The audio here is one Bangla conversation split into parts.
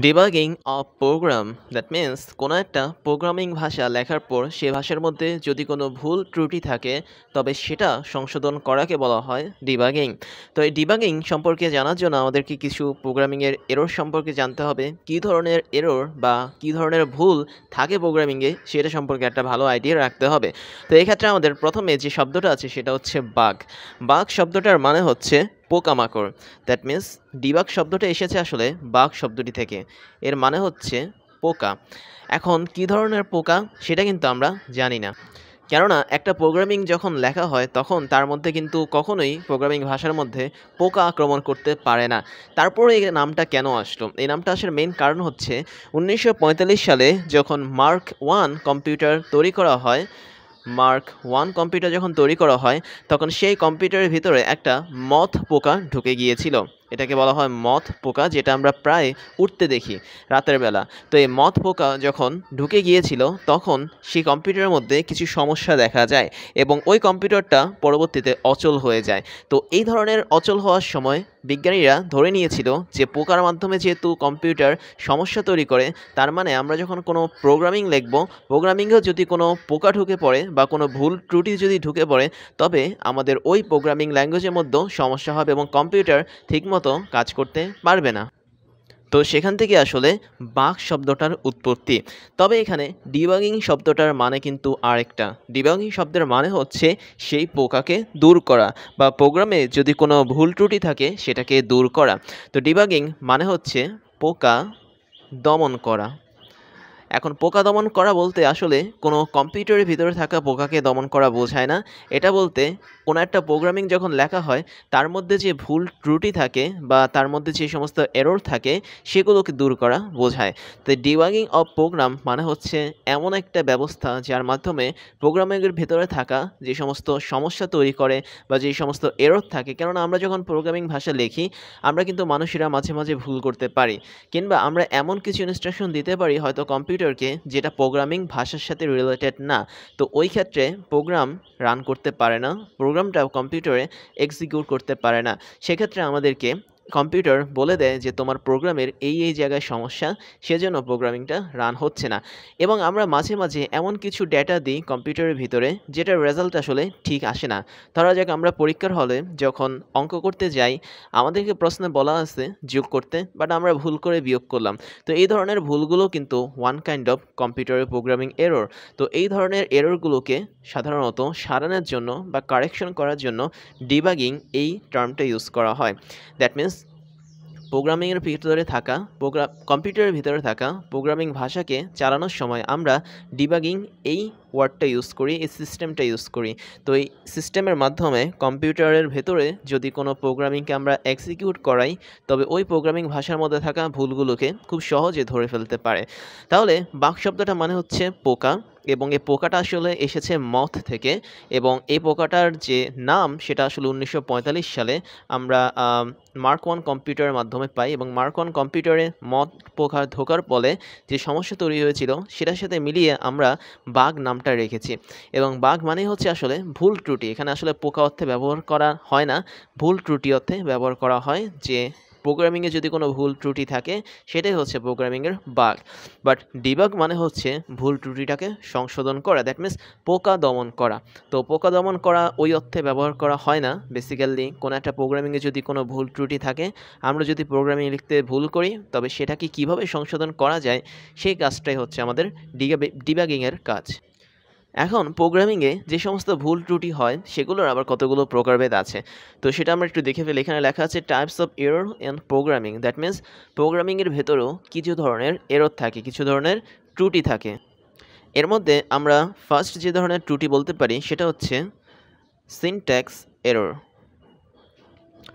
Debugging of program that means কোনো একটা প্রোগ্রামিং ভাষা লেখার পর সে ভাষার মধ্যে যদি কোনো ভুল ত্রুটি থাকে তবে সেটা সংশোধন করাকে বলা হয় ডিবাগিং। তো এই ডিবাগিং সম্পর্কে জানার জন্য আমাদেরকে কিছু প্রোগ্রামিংয়ের এরর সম্পর্কে জানতে হবে, কী ধরনের এরর বা কী ধরনের ভুল থাকে প্রোগ্রামিংয়ে সেটা সম্পর্কে একটা ভালো আইডিয়া রাখতে হবে। তো এক্ষেত্রে আমাদের প্রথমে যে শব্দটা আছে সেটা হচ্ছে বাগ। বাগ শব্দটার মানে হচ্ছে পোকামাকড়। দ্যাট মিন্স ডিবাগ শব্দটা এসেছে আসলে বাগ শব্দটি থেকে। এর মানে হচ্ছে পোকা। এখন কী ধরনের পোকা সেটা কিন্তু আমরা জানি না, কেননা একটা প্রোগ্রামিং যখন লেখা হয় তখন তার মধ্যে কিন্তু কখনোই প্রোগ্রামিং ভাষার মধ্যে পোকা আক্রমণ করতে পারে না। তারপরে এই নামটা কেন আসলো? এই নামটা আসার মেইন কারণ হচ্ছে 1945 সালে যখন মার্ক ওয়ান কম্পিউটার তৈরি করা হয়। মার্ক ওয়ান কম্পিউটার যখন তৈরি করা হয় তখন সেই কম্পিউটারের ভিতরে একটা মথ পোকা ঢুকে গিয়েছিল। এটাকে বলা হয় মথ পোকা, যেটা আমরা প্রায় উঠতে দেখি রাতের বেলা। তো এই মথ পোকা যখন ঢুকে গিয়েছিল তখন সেই কম্পিউটারের মধ্যে কিছু সমস্যা দেখা যায় এবং ওই কম্পিউটারটা পরবর্তীতে অচল হয়ে যায়। তো এই ধরনের অচল হওয়ার সময় বিজ্ঞানীরা ধরে নিয়েছিল যে পোকার মাধ্যমে যেহেতু কম্পিউটার সমস্যা তৈরি করে, তার মানে আমরা যখন কোনো প্রোগ্রামিং লিখব, প্রোগ্রামিংয়েও যদি কোনো পোকা ঢুকে পড়ে বা কোনো ভুল ত্রুটি যদি ঢুকে পড়ে, তবে আমাদের ওই প্রোগ্রামিং ল্যাঙ্গুয়েজের মধ্যেও সমস্যা হবে এবং কম্পিউটার ঠিকমতো কাজ করতে পারবে না। তো সেখান থেকে আসলে বাগ শব্দটার উৎপত্তি। তবে এখানে ডিবাগিং শব্দটার মানে কিন্তু আরেকটা। ডিবাগিং শব্দের মানে হচ্ছে সেই পোকাকে দূর করা বা প্রোগ্রামে যদি কোনো ভুল ত্রুটি থাকে সেটাকে দূর করা। তো ডিবাগিং মানে হচ্ছে পোকা দমন করা। এখন পোকা দমন করা বলতে আসলে কোনো কম্পিউটারের ভিতরে থাকা পোকাকে দমন করা বোঝায় না। এটা বলতে কোনো একটা প্রোগ্রামিং যখন লেখা হয় তার মধ্যে যে ভুল ত্রুটি থাকে বা তার মধ্যে যে সমস্ত এরর থাকে সেগুলোকে দূর করা বোঝায়। তো ডিবাগিং অফ প্রোগ্রাম মানে হচ্ছে এমন একটা ব্যবস্থা যার মাধ্যমে প্রোগ্রামিংয়ের ভেতরে থাকা যে সমস্ত সমস্যা তৈরি করে বা যে সমস্ত এরর থাকে, কেননা আমরা যখন প্রোগ্রামিং ভাষা লিখি আমরা কিন্তু মানুষেরা মাঝে মাঝে ভুল করতে পারি, কিংবা আমরা এমন কিছু ইনস্ট্রাকশন দিতে পারি হয়তো কম্পিউটারকে যেটা প্রোগ্রামিং ভাষার সাথে রিলেটেড না। তো ওই ক্ষেত্রে প্রোগ্রাম রান করতে পারে না, প্রোগ্রামটা কম্পিউটারে এক্সিকিউট করতে পারে না। সেক্ষেত্রে আমাদেরকে কম্পিউটার বলে দেয় যে তোমার প্রোগ্রামের এই জায়গায় সমস্যা, সেজন্য প্রোগ্রামিংটা রান হচ্ছে না। এবং আমরা মাঝে মাঝে এমন কিছু ডেটা দিই কম্পিউটারের ভিতরে যেটার রেজাল্ট আসলে ঠিক আসে না। ধরা যাক আমরা পরীক্ষার হলে যখন অঙ্ক করতে যাই, আমাদেরকে প্রশ্নে বলা আছে যোগ করতে, বাট আমরা ভুল করে বিয়োগ করলাম। তো এই ধরনের ভুলগুলো কিন্তু ওয়ান কাইন্ড অফ কম্পিউটারের প্রোগ্রামিং এরর। তো এই ধরনের এররগুলোকে সাধারণত সারানোর জন্য বা কারেকশন করার জন্য ডিবাগিং এই টার্মটা ইউজ করা হয়। দ্যাট মিন্স প্রোগ্রামিংয়ের ভিতরে থাকা কম্পিউটারের ভিতরে থাকা প্রোগ্রামিং ভাষাকে চালানোর সময় আমরা ডিবাগিং এই ওয়ার্ডটা ইউজ করি, এই সিস্টেমটা ইউজ করি। তো এই সিস্টেমের মাধ্যমে কম্পিউটারের ভেতরে যদি কোনো প্রোগ্রামিংকে আমরা এক্সিকিউট করাই, তবে ওই প্রোগ্রামিং ভাষার মধ্যে থাকা ভুলগুলোকে খুব সহজে ধরে ফেলতে পারে। তাহলে বাগ শব্দটা মানে হচ্ছে পোকা, এবং এই পোকাটা আসলে এসেছে মথ থেকে, এবং এই পোকাটার যে নাম সেটা আসলে 1945 সালে আমরা মার্ক ওয়ান কম্পিউটারের মাধ্যমে পাই, এবং মার্ক ওয়ান কম্পিউটারে মথ পোকা ঢোকার ফলে যে সমস্যা তৈরি হয়েছিল সেটার সাথে মিলিয়ে আমরা বাগ নামটা রেখেছি। এবং বাগ মানে হচ্ছে আসলে ভুল ত্রুটি। এখানে আসলে পোকা অর্থে ব্যবহার করা হয় না, ভুল ত্রুটি অর্থে ব্যবহার করা হয়। যে প্রোগ্রামিংয়ে যদি কোনো ভুল ত্রুটি থাকে সেটাই হচ্ছে প্রোগ্রামিংয়ের বাগ। বাট ডিবাগ মানে হচ্ছে ভুল ত্রুটিটাকে সংশোধন করা, দ্যাট মিন্স পোকা দমন করা। তো পোকা দমন করা ওই অর্থে ব্যবহার করা হয় না। বেসিক্যালি কোনো একটা প্রোগ্রামিংয়ে যদি কোনো ভুল ত্রুটি থাকে, আমরা যদি প্রোগ্রামিং লিখতে ভুল করি, তবে সেটাকে কীভাবে সংশোধন করা যায় সেই কাজটাই হচ্ছে আমাদের ডিবাগিংয়ের কাজ। এখন প্রোগ্রামিংয়ে যে সমস্ত ভুল ত্রুটি হয় সেগুলোর আবার কতগুলো প্রকারভেদ আছে। তো সেটা আমরা একটু দেখে ফেলি। এখানে লেখা আছে types of error in programming. That means প্রোগ্রামিংয়ের ভেতরেও কিছু ধরনের এরর থাকে, কিছু ধরনের ত্রুটি থাকে। এর মধ্যে আমরা ফার্স্ট যে ধরনের ত্রুটি বলতে পারি সেটা হচ্ছে সিনট্যাক্স এরর।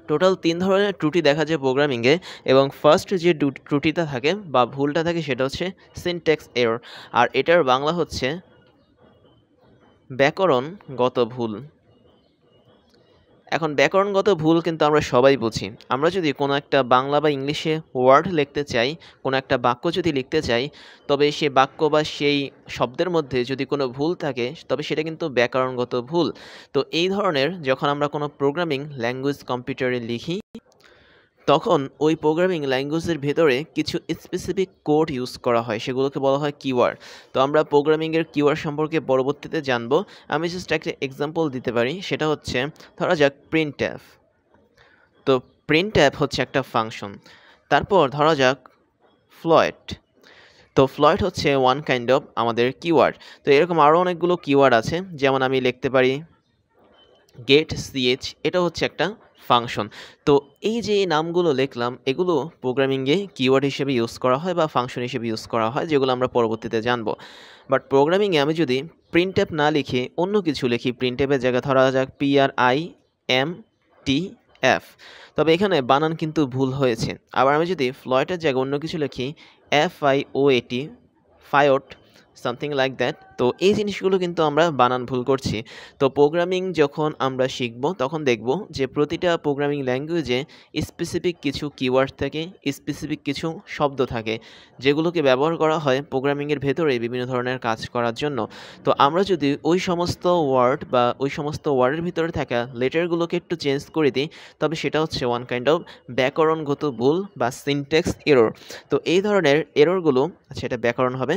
টোটাল 3 ধরনের ত্রুটি দেখা যায় প্রোগ্রামিংয়ে, এবং ফার্স্ট যে ত্রুটিটা থাকে বা ভুলটা থাকে সেটা হচ্ছে সিনট্যাক্স এরর, আর এটার বাংলা হচ্ছে ব্যাকরণগত ভুল। এখন ব্যাকরণগত ভুল কিন্তু আমরা সবাই বুঝি। আমরা যদি কোনো একটা বাংলা বা ইংলিশে ওয়ার্ড লিখতে চাই, কোনো একটা বাক্য যদি লিখতে চাই, তবে সেই বাক্য বা সেই শব্দের মধ্যে যদি কোনো ভুল থাকে তবে সেটা কিন্তু ব্যাকরণগত ভুল। তো এই ধরনের যখন আমরা কোনো প্রোগ্রামিং ল্যাঙ্গুয়েজ কম্পিউটারে লিখি, তখন ওই প্রোগ্রামিং ল্যাঙ্গুয়েজের ভেতরে কিছু স্পেসিফিক কোড ইউজ করা হয়, সেগুলোকে বলা হয় কিওয়ার্ড। তো আমরা প্রোগ্রামিংয়ের কিওয়ার্ড সম্পর্কে পরবর্তীতে জানবো। আমি জাস্ট একটা এক্সাম্পল দিতে পারি, সেটা হচ্ছে ধরা যাক প্রিন্টএফ। তো প্রিন্টএফ হচ্ছে একটা ফাংশন। তারপর ধরা যাক ফ্লয়েট। তো ফ্লয়েট হচ্ছে ওয়ান কাইন্ড অফ আমাদের কিওয়ার্ড। তো এরকম আরও অনেকগুলো কিওয়ার্ড আছে, যেমন আমি লিখতে পারি গেট সিএচ, এটা হচ্ছে একটা ফাংশন। তো এই যে নামগুলো লিখলাম, এগুলো প্রোগ্রামিংয়ে কিওয়ার্ড হিসেবে ইউজ করা হয় বা ফাংশন হিসেবে ইউজ করা হয়, যেগুলো আমরা পরবর্তীতে জানবো। বাট প্রোগ্রামিংয়ে আমি যদি প্রিন্টএফ না লিখে অন্য কিছু লিখি, প্রিন্টএফের জায়গায় ধরা যাক PRIMTF, তবে এখানে বানান কিন্তু ভুল হয়েছে। আবার আমি যদি ফ্লয়েটের জায়গায় অন্য কিছু লিখি FIOAT, ফায়োট, সামথিং লাইক দ্যাট, তো এই জিনিসগুলো কিন্তু আমরা বানান ভুল করছি। তো প্রোগ্রামিং যখন আমরা শিখব তখন দেখব যে প্রতিটা প্রোগ্রামিং ল্যাঙ্গুয়েজে স্পেসিফিক কিছু কিওয়ার্ড থাকে, স্পেসিফিক কিছু শব্দ থাকে, যেগুলোকে ব্যবহার করা হয় প্রোগ্রামিংয়ের ভেতরে বিভিন্ন ধরনের কাজ করার জন্য। তো আমরা যদি ওই সমস্ত ওয়ার্ড বা ওই সমস্ত ওয়ার্ডের ভিতরে থাকা লেটারগুলোকে একটু চেঞ্জ করে দিই, তবে সেটা হচ্ছে ওয়ান কাইন্ড অফ ব্যাকরণগত ভুল বা সিনট্যাক্স এরর। তো এই ধরনের এররগুলো, আচ্ছা এটা ব্যাকরণ হবে।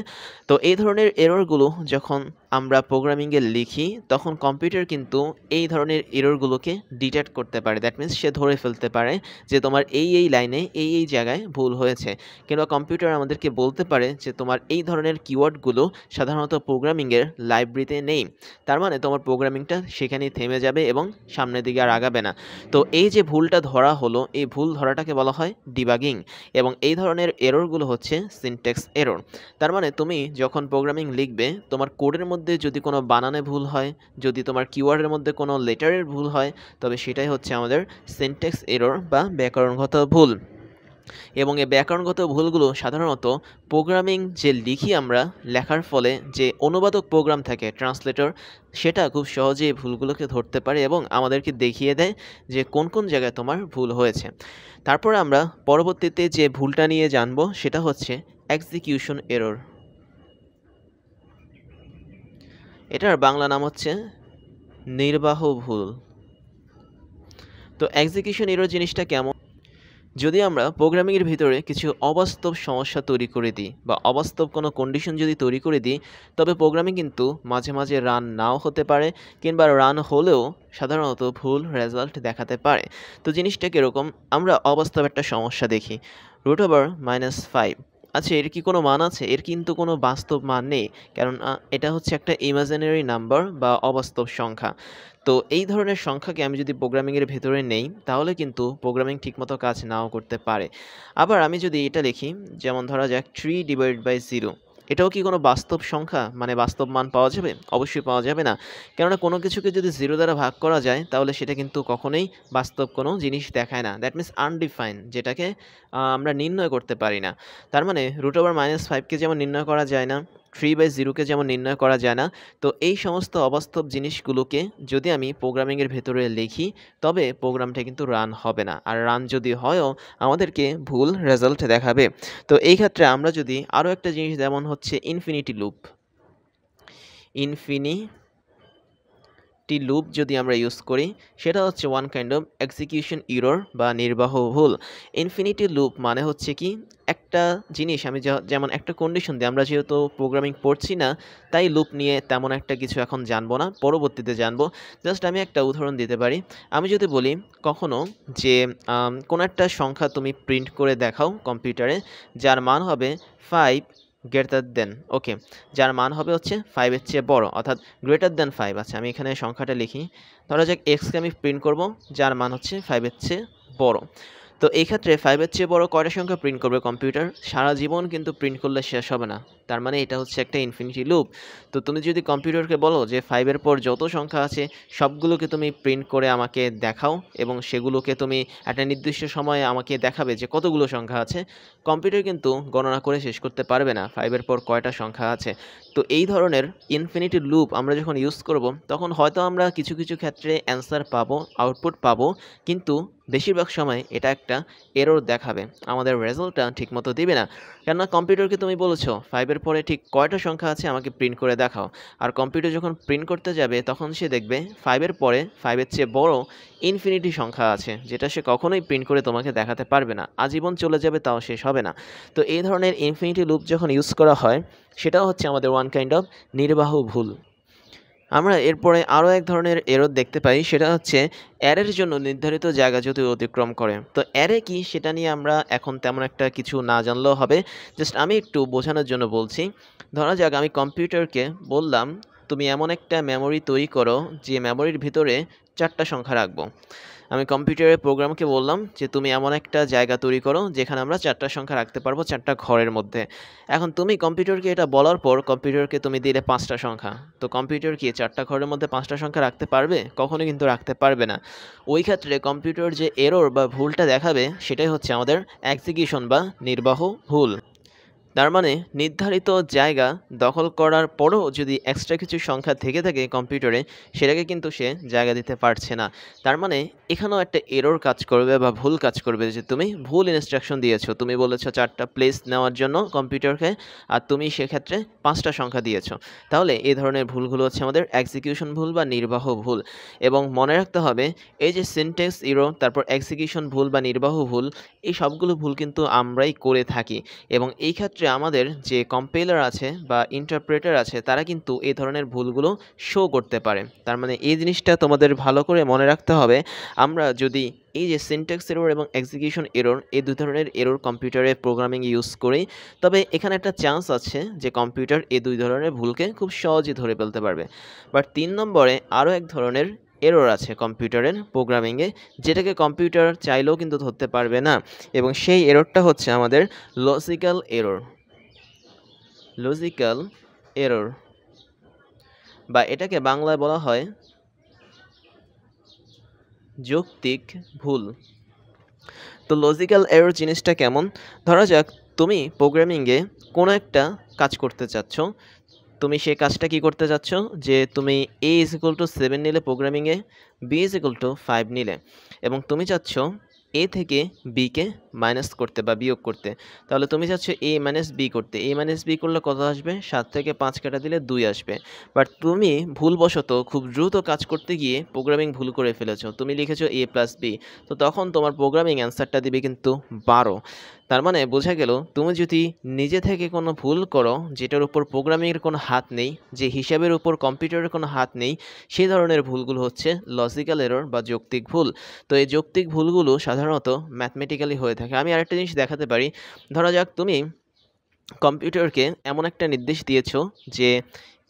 তো এই ধরনের এররগুলো যখন আমরা প্রোগ্রামিংয়ে লিখি, তখন কম্পিউটার কিন্তু এই ধরনের এররগুলোকে ডিটেক্ট করতে পারে। দ্যাট মিন্স সে ধরে ফেলতে পারে যে তোমার এই লাইনে এই জায়গায় ভুল হয়েছে, কিংবা কম্পিউটার আমাদেরকে বলতে পারে যে তোমার এই ধরনের কিওয়ার্ডগুলো সাধারণত প্রোগ্রামিংয়ের লাইব্রেরিতে নেই। তার মানে তোমার প্রোগ্রামিংটা সেখানেই থেমে যাবে এবং সামনের দিকে আর আগাবে না। তো এই যে ভুলটা ধরা হলো, এই ভুল ধরাটাকে বলা হয় ডিবাগিং, এবং এই ধরনের এররগুলো হচ্ছে সিনট্যাক্স এরর। তার মানে তুমি যখন প্রোগ্রামিং লিখবে, তোমার কোডের মধ্যে যদি কোনো বানানে ভুল হয়, যদি তোমার কিওয়ার্ডের মধ্যে কোনো লেটারের ভুল হয়, তবে সেটাই হচ্ছে আমাদের সিনট্যাক্স এরর বা ব্যাকরণগত ভুল। এবং এই ব্যাকরণগত ভুলগুলো সাধারণত প্রোগ্রামিং যে লিখি আমরা, লেখার ফলে যে অনুবাদক প্রোগ্রাম থাকে ট্রান্সলেটর, সেটা খুব সহজেই ভুলগুলোকে ধরতে পারে এবং আমাদেরকে দেখিয়ে দেয় যে কোন কোন জায়গায় তোমার ভুল হয়েছে। তারপরে আমরা পরবর্তীতে যে ভুলটা নিয়ে জানবো, সেটা হচ্ছে এক্সিকিউশন এরর। এটার বাংলা নাম হচ্ছে নির্বাহ ভুল। তো এক্সিকিউশন এরর জিনিসটা কেমন? যদি আমরা প্রোগ্রামিংয়ের ভিতরে কিছু অবাস্তব সমস্যা তৈরি করে দিই বা অবাস্তব কোনো কন্ডিশন যদি তৈরি করে দিই, তবে প্রোগ্রামিং কিন্তু মাঝে মাঝে রান নাও হতে পারে, কিংবা রান হলেও সাধারণত ভুল রেজাল্ট দেখাতে পারে। তো জিনিসটা কীরকম? আমরা অবাস্তব একটা সমস্যা দেখি, √5। আচ্ছা, এর কি কোনো মান আছে? এর কিন্তু কোনো বাস্তব মান নেই, কারণ এটা হচ্ছে একটা ইমাজিনারি নাম্বার বা অবাস্তব সংখ্যা। তো এই ধরনের সংখ্যাকে আমি যদি প্রোগ্রামিংয়ের ভেতরে নেই, তাহলে কিন্তু প্রোগ্রামিং ঠিকমতো কাজ নাও করতে পারে। আবার আমি যদি এটা লিখি, যেমন ধরা যাক 3/0, এটাও কি কোনো বাস্তব সংখ্যা, মানে বাস্তব মান পাওয়া যাবে? অবশ্যই পাওয়া যাবে না, কেননা কোনো কিছুকে যদি 0 দ্বারা ভাগ করা যায়, তাহলে সেটা কিন্তু কখনোই বাস্তব কোনো জিনিস দেখায় না। দ্যাট মিন্স আনডিফাইন, যেটাকে আমরা নির্ণয় করতে পারি না। তার মানে √5কে যেমন নির্ণয় করা যায় না, 3/0কে যেমন নির্ণয় করা যায় না, তো এই সমস্ত অবাস্তব জিনিসগুলোকে যদি আমি প্রোগ্রামিংয়ের ভেতরে লিখি, তবে প্রোগ্রামটা কিন্তু রান হবে না, আর রান যদি হয়ও আমাদেরকে ভুল রেজাল্ট দেখাবে। তো এই ক্ষেত্রে আমরা যদি আরও একটা জিনিস, যেমন হচ্ছে ইনফিনিটি লুপ যদি আমরা ইউজ করি, সেটা হচ্ছে one kind of execution error বা নির্বাহ ভুল। ইনফিনিটি লুপ মানে হচ্ছে কি, একটা জিনিস আমি যেমন একটা কন্ডিশন দিই, আমরা যেহেতু প্রোগ্রামিং পড়ছি না, তাই লুপ নিয়ে তেমন একটা কিছু এখন জানবো না, পরবর্তীতে জানবো। জাস্ট আমি একটা উদাহরণ দিতে পারি। আমি যদি বলি কখনো যে কোনো একটা সংখ্যা তুমি প্রিন্ট করে দেখাও কম্পিউটারে, যার মান হবে 5 গ্রেটার দেন, ওকে, যার মান হবে হচ্ছে 5-এর চেয়ে বড়, অর্থাৎ গ্রেটার দেন 5। আচ্ছা, আমি এখানে সংখ্যাটা লিখি, ধরা যাক এক্সকে আমি প্রিন্ট করব যার মান হচ্ছে 5-এর চেয়ে বড়। তো এই ক্ষেত্রে 5-এর চেয়ে বড় কয়টা সংখ্যা প্রিন্ট করবে কম্পিউটার? সারা জীবন কিন্তু প্রিন্ট করলে শেষ হবে না। তার মানে এটা হচ্ছে একটা ইনফিনিটি লুপ। তো তুমি যদি কম্পিউটারকে বলো যে 5-এর পর যত সংখ্যা আছে সবগুলোকে তুমি প্রিন্ট করে আমাকে দেখাও, এবং সেগুলোকে তুমি একটা নির্দিষ্ট সময়ে আমাকে দেখাবে যে কতগুলো সংখ্যা আছে, কম্পিউটার কিন্তু গণনা করে শেষ করতে পারবে না 5-এর পর কয়টা সংখ্যা আছে। তো এই ধরনের ইনফিনিটি লুপ আমরা যখন ইউজ করব, তখন হয়তো আমরা কিছু কিছু ক্ষেত্রে অ্যান্সার পাবো, আউটপুট পাবো, কিন্তু বেশিরভাগ সময় এটা একটা এরর দেখাবে, আমাদের রেজাল্টটা ঠিকমতো দিবে না। কেননা কম্পিউটারকে তুমি বলেছো 5-এর পরে ঠিক কয়টা সংখ্যা আছে আমাকে প্রিন্ট করে দেখাও, আর কম্পিউটার যখন প্রিন্ট করতে যাবে তখন সে দেখবে 5-এর পরে 5-এর চেয়ে বড় ইনফিনিটি সংখ্যা আছে, যেটা সে কখনোই প্রিন্ট করে তোমাকে দেখাতে পারবে না, আজীবন চলে যাবে তাও শেষ হবে না। তো এই ধরনের ইনফিনিটি লুপ যখন ইউজ করা হয়, সেটাও হচ্ছে আমাদের ওয়ান কাইন্ড অফ নির্বাহ ভুল। আমরা এরপরে আরও এক ধরনের এরর দেখতে পাই, সেটা হচ্ছে অ্যারের জন্য নির্ধারিত জায়গা যদি অতিক্রম করে। তো অ্যারে কি সেটা নিয়ে আমরা এখন তেমন একটা কিছু না জানলেও হবে, জাস্ট আমি একটু বোঝানোর জন্য বলছি। ধরা যাক আমি কম্পিউটারকে বললাম তুমি এমন একটা মেমোরি তৈরি করো যে মেমোরির ভিতরে 4টা সংখ্যা রাখবো। আমি কম্পিউটারের প্রোগ্রামকে বললাম যে তুমি এমন একটা জায়গা তৈরি করো যেখানে আমরা 4টা সংখ্যা রাখতে পারবো 4টা ঘরের মধ্যে। এখন তুমি কম্পিউটারকে এটা বলার পর কম্পিউটারকে তুমি দিলে 5টা সংখ্যা। তো কম্পিউটার কি 4টা ঘরের মধ্যে 5টা সংখ্যা রাখতে পারবে? কখনোই কিন্তু রাখতে পারবে না। ওই ক্ষেত্রে কম্পিউটার যে এরর বা ভুলটা দেখাবে সেটাই হচ্ছে আমাদের এক্সিকিউশন বা নির্বাহ ভুল। তার মানে নির্ধারিত জায়গা দখল করার পরও যদি এক্সট্রা কিছু সংখ্যা থেকে থাকে কম্পিউটারে, সেটাকে কিন্তু সে জায়গা দিতে পারছে না। তার মানে এখানেও একটা এরর কাজ করবে বা ভুল কাজ করবে, যে তুমি ভুল ইনস্ট্রাকশন দিয়েছো। তুমি বলেছো 4টা প্লেস নেওয়ার জন্য কম্পিউটারকে, আর তুমি সেক্ষেত্রে 5টা সংখ্যা দিয়েছো। তাহলে এই ধরনের ভুলগুলো হচ্ছে আমাদের এক্সিকিউশন ভুল বা নির্বাহ ভুল। এবং মনে রাখতে হবে এই যে সিনট্যাক্স এরর, তারপর এক্সিকিউশন ভুল বা নির্বাহ ভুল, এই সবগুলো ভুল কিন্তু আমরাই করে থাকি। এবং এই ক্ষেত্রে আমাদের যে কম্পাইলার আছে বা ইন্টারপ্রেটার আছে, তারা কিন্তু এই ধরনের ভুলগুলো শো করতে পারে। তার মানে এই জিনিসটা তোমাদের ভালো করে মনে রাখতে হবে। আমরা যদি এই যে সিনট্যাক্স এরর এবং এক্সিকিউশন এরর, এই দুই ধরনের এরর কম্পিউটারে প্রোগ্রামিং ইউজ করি, তবে এখানে একটা চান্স আছে যে কম্পিউটার এই দুই ধরনের ভুলকে খুব সহজেই ধরে ফেলতে পারবে। বাট 3 নম্বরে আরও এক ধরনের এরর আছে কম্পিউটারের প্রোগ্রামিংয়ে, যেটাকে কম্পিউটার চাইলেও কিন্তু ধরতে পারবে না। এবং সেই এররটা হচ্ছে আমাদের লজিক্যাল এরর। লজিক্যাল এরর, বা এটাকে বাংলায় বলা হয় যৌক্তিক ভুল। তো লজিক্যাল এরর জিনিসটা কেমন? ধরা যাক তুমি প্রোগ্রামিংয়ে কোনো একটা কাজ করতে চাচ্ছ। তুমি সেই কাজটা কি করতে চাচ্ছ, যে তুমি a = 7 নিলে প্রোগ্রামিংয়ে, b = 5 নিলে, এবং তুমি চাচ্ছ a থেকে b কে মাইনাস করতে বা বিয়োগ করতে। তাহলে তুমি চাচ্ছ a - b করতে। a - b করলে কত আসবে? 7 থেকে 5 কাটা দিলে 2 আসবে। বাট তুমি ভুলবশত খুব দ্রুত কাজ করতে গিয়ে প্রোগ্রামিং ভুল করে ফেলেছো, তুমি লিখেছো a + b। তো তখন তোমার প্রোগ্রামিং অ্যান্সারটা দিবে কিন্তু 12। তার মানে বোঝা গেল, তুমি যদি নিজে থেকে কোনো ভুল করো যেটার উপর প্রোগ্রামিংয়ের কোনো হাত নেই, যে হিসাবের উপর কম্পিউটারের কোনো হাত নেই, সেই ধরনের ভুলগুলো হচ্ছে লজিক্যাল এরর বা যৌক্তিক ভুল। তো এই যৌক্তিক ভুলগুলো সাধারণত ম্যাথমেটিক্যালি হয়ে থাকে। আমি আরেকটা জিনিস দেখাতে পারি। ধরা যাক তুমি কম্পিউটারকে এমন একটা নির্দেশ দিয়েছো যে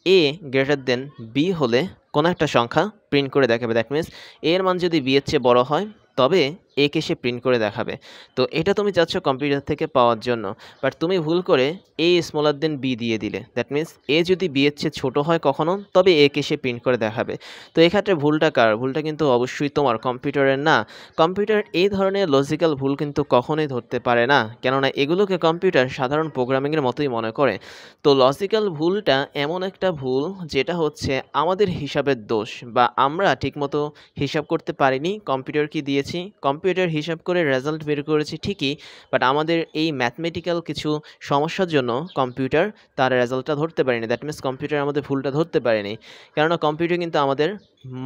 a > b হলে কোনো একটা সংখ্যা প্রিন্ট করে দেখাবে। দ্যাট মিনস a এর মান যদি b এর চেয়ে বড় হয় তবে a কে সে প্রিন্ট করে দেখাবে। তো এটা তুমি চাচ্ছ কম্পিউটার থেকে পাওয়ার জন্য, বাট তুমি ভুল করে a b দিয়ে দিলে। দ্যাট মিনস a যদি b এর চেয়ে ছোটো হয় কখনো, তবে a কে সে প্রিন্ট করে দেখাবে। তো এক্ষেত্রে ভুলটা কার? ভুলটা কিন্তু অবশ্যই তোমার, কম্পিউটারের না। কম্পিউটার এই ধরনের লজিক্যাল ভুল কিন্তু কখনোই ধরতে পারে না, কেননা এগুলোকে কম্পিউটার সাধারণ প্রোগ্রামিংয়ের মতোই মনে করে। তো লজিক্যাল ভুলটা এমন একটা ভুল যেটা হচ্ছে আমাদের হিসাবের দোষ, বা আমরা ঠিকমতো হিসাব করতে পারিনি, কম্পিউটার কি দিয়েছি, কম্পিউটার হিসাব করে রেজাল্ট বের করেছি ঠিকই, বাট আমাদের এই ম্যাথমেটিক্যাল কিছু সমস্যার জন্য কম্পিউটার তার রেজাল্টটা ধরতে পারেনি। দ্যাট মিনস কম্পিউটার আমাদের ভুলটা ধরতে পারেনি। কেননা কম্পিউটার কিন্তু আমাদের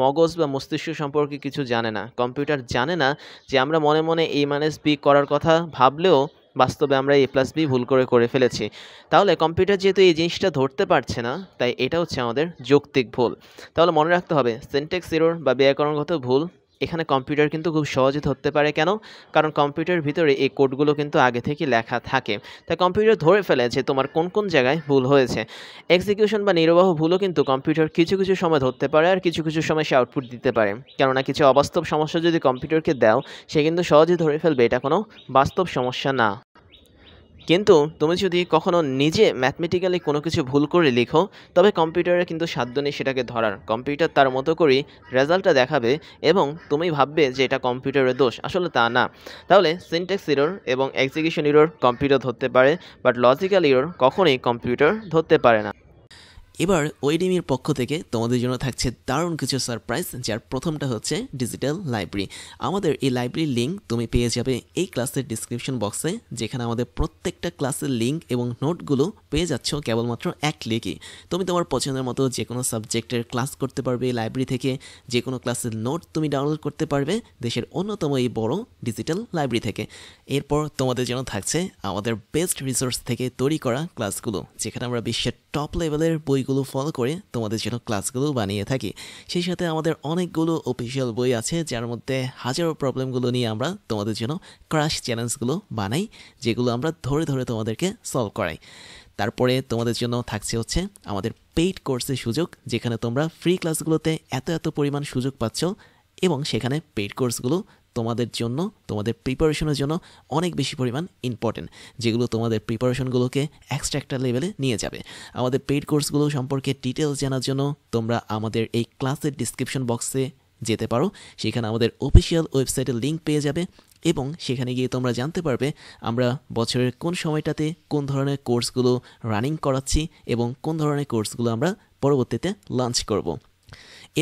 মগজ বা মস্তিষ্ক সম্পর্কে কিছু জানে না। কম্পিউটার জানে না যে আমরা মনে মনে a - b করার কথা ভাবলেও বাস্তবে আমরা a + b ভুল করে ফেলেছি। তাহলে কম্পিউটার যেহেতু এই জিনিসটা ধরতে পারছে না, তাই এটা হচ্ছে আমাদের যৌক্তিক ভুল। তাহলে মনে রাখতে হবে সিনট্যাক্স এরর বা ব্যাকরণগত ভুল এখানে কম্পিউটার কিন্তু খুব সহজে ধরতে পারে। কেন? কারণ কম্পিউটারের ভিতরে এই কোডগুলো কিন্তু আগে থেকে লেখা থাকে, তাই কম্পিউটার ধরে ফেলে যে তোমার কোন কোন জায়গায় ভুল হয়েছে। এক্সিকিউশন বা নির্বাহ ভুলও কিন্তু কম্পিউটার কিছু কিছু সময় ধরতে পারে, আর কিছু কিছু সময় সে আউটপুট দিতে পারে। কেননা কিছু অবাস্তব সমস্যা যদি কম্পিউটারকে দাও, সে কিন্তু সহজেই ধরে ফেলবে এটা কোনো বাস্তব সমস্যা না। কিন্তু তুমি যদি কখনো নিজে ম্যাথমেটিক্যালি কোনো কিছু ভুল করে লিখো, তবে কম্পিউটারের কিন্তু সাধ্য নেই সেটাকে ধরার। কম্পিউটার তার মতো করেই রেজাল্টটা দেখাবে এবং তুমি ভাববে যে এটা কম্পিউটারের দোষ, আসলে তা না। তাহলে সিনট্যাক্স এরর এবং এক্সিকিউশন এরর কম্পিউটার ধরতে পারে, বাট লজিক্যাল এরর কখনোই কম্পিউটার ধরতে পারে না। এবার ওয়েডিমির পক্ষ থেকে তোমাদের জন্য থাকছে দারুণ কিছু সারপ্রাইজ, যার প্রথমটা হচ্ছে ডিজিটাল লাইব্রেরি। আমাদের এই লাইব্রেরির লিঙ্ক তুমি পেয়ে যাবে এই ক্লাসের ডিসক্রিপশন বক্সে, যেখানে আমাদের প্রত্যেকটা ক্লাসের লিঙ্ক এবং নোটগুলো পেয়ে যাচ্ছ কেবলমাত্র এক ক্লিকে। তুমি তোমার পছন্দের মতো যে কোনো সাবজেক্টের ক্লাস করতে পারবে এই লাইব্রেরি থেকে, যে কোনো ক্লাসের নোট তুমি ডাউনলোড করতে পারবে দেশের অন্যতম এই বড় ডিজিটাল লাইব্রেরি থেকে। এরপর তোমাদের জন্য থাকছে আমাদের বেস্ট রিসোর্স থেকে তৈরি করা ক্লাসগুলো, যেখানে আমরা বিশ্বের টপ লেভেলের বইগুলো ফলো করে তোমাদের জন্য ক্লাসগুলো বানিয়ে থাকি। সেই সাথে আমাদের অনেকগুলো অফিসিয়াল বই আছে, যার মধ্যে হাজারো প্রবলেমগুলো নিয়ে আমরা তোমাদের জন্য ক্রাশ চ্যালেঞ্জগুলো বানাই, যেগুলো আমরা ধরে ধরে তোমাদেরকে সলভ করাই। তারপরে তোমাদের জন্য থাকছে হচ্ছে আমাদের পেইড কোর্সের সুযোগ, যেখানে তোমরা ফ্রি ক্লাসগুলোতে এত পরিমাণ সুযোগ পাচ্ছ, এবং সেখানে পেইড কোর্সগুলো তোমাদের জন্য, তোমাদের প্রিপারেশনের জন্য অনেক বেশি পরিমাণ ইম্পর্টেন্ট, যেগুলো তোমাদের প্রিপারেশনগুলোকে এক্সট্রা একটা লেভেলে নিয়ে যাবে। আমাদের পেইড কোর্সগুলো সম্পর্কে ডিটেলস জানার জন্য তোমরা আমাদের এই ক্লাসের ডিসক্রিপশন বক্সে যেতে পারো। সেখানে আমাদের অফিসিয়াল ওয়েবসাইটের লিঙ্ক পেয়ে যাবে, এবং সেখানে গিয়ে তোমরা জানতে পারবে আমরা বছরের কোন সময়টাতে কোন ধরনের কোর্সগুলো রানিং করাচ্ছি এবং কোন ধরনের কোর্সগুলো আমরা পরবর্তীতে লঞ্চ করব।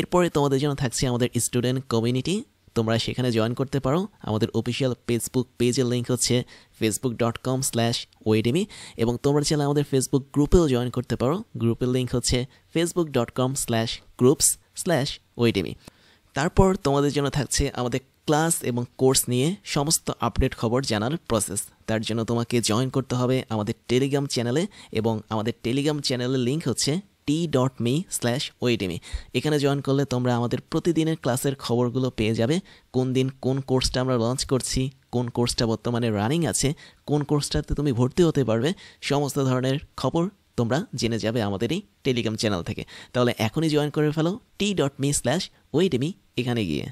এরপরে তোমাদের জন্য থাকছে আমাদের স্টুডেন্ট কমিউনিটি। তোমরা সেখানে জয়েন করতে পারো। আমাদের অফিসিয়াল ফেসবুক পেজের লিঙ্ক হচ্ছে facebook.com/oedemy, এবং তোমরা চাইলে আমাদের ফেসবুক গ্রুপেও জয়েন করতে পারো। গ্রুপের লিঙ্ক হচ্ছে facebook.com/groups/oedemy। তারপর তোমাদের জন্য থাকছে আমাদের ক্লাস এবং কোর্স নিয়ে সমস্ত আপডেট খবর জানার প্রসেস। তার জন্য তোমাকে জয়েন করতে হবে আমাদের টেলিগ্রাম চ্যানেলে, এবং আমাদের টেলিগ্রাম চ্যানেলের লিঙ্ক হচ্ছে t.me/oedemy। এখানে জয়েন করলে তোমরা আমাদের প্রতিদিনের ক্লাসের খবরগুলো পেয়ে যাবে। কোন দিন কোন কোর্সটা আমরা লঞ্চ করছি, কোন কোর্সটা বর্তমানে রানিং আছে, কোন কোর্সটাতে তুমি ভর্তি হতে পারবে, সমস্ত ধরনের খবর তোমরা জেনে যাবে আমাদের এই টেলিগ্রাম চ্যানেল থেকে। তাহলে এখনই জয়েন করে ফেলো t.me/oedemy এখানে গিয়ে।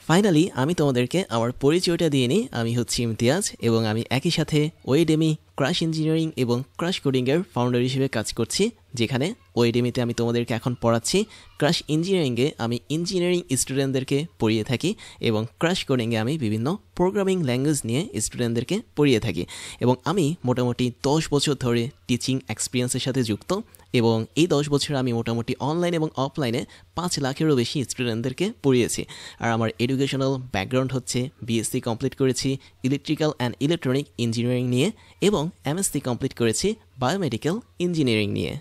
ফাইনালি আমি তোমাদেরকে আমার পরিচয়টা দিয়ে নিই। আমি হচ্ছি ইমতিয়াজ, এবং আমি একই সাথে ওয়েডেমি, ক্রাশ ইঞ্জিনিয়ারিং এবং ক্রাশ কোডিংয়ের ফাউন্ডার হিসেবে কাজ করছি, যেখানে ওয়েডেমিতে আমি তোমাদেরকে এখন পড়াচ্ছি। ক্রাশ ইঞ্জিনিয়ারিংয়ে আমি ইঞ্জিনিয়ারিং স্টুডেন্টদেরকে পড়িয়ে থাকি, এবং ক্রাশ কোডিংয়ে আমি বিভিন্ন প্রোগ্রামিং ল্যাঙ্গুয়েজ নিয়ে স্টুডেন্টদেরকে পড়িয়ে থাকি। এবং আমি মোটামুটি 10 বছর ধরে টিচিং এক্সপিরিয়েন্সের সাথে যুক্ত, এবং এই 10 বছর আমি মোটামুটি অনলাইন এবং অফলাইনে 5 লাখেরও বেশি স্টুডেন্টদেরকে পড়িয়েছি। আর আমার এডুকেশনাল ব্যাকগ্রাউন্ড হচ্ছে বিএসসি কমপ্লিট করেছি ইলেকট্রিক্যাল অ্যান্ড ইলেকট্রনিক ইঞ্জিনিয়ারিং নিয়ে, এবং এমএসসি কমপ্লিট করেছি বায়োমেডিক্যাল ইঞ্জিনিয়ারিং নিয়ে।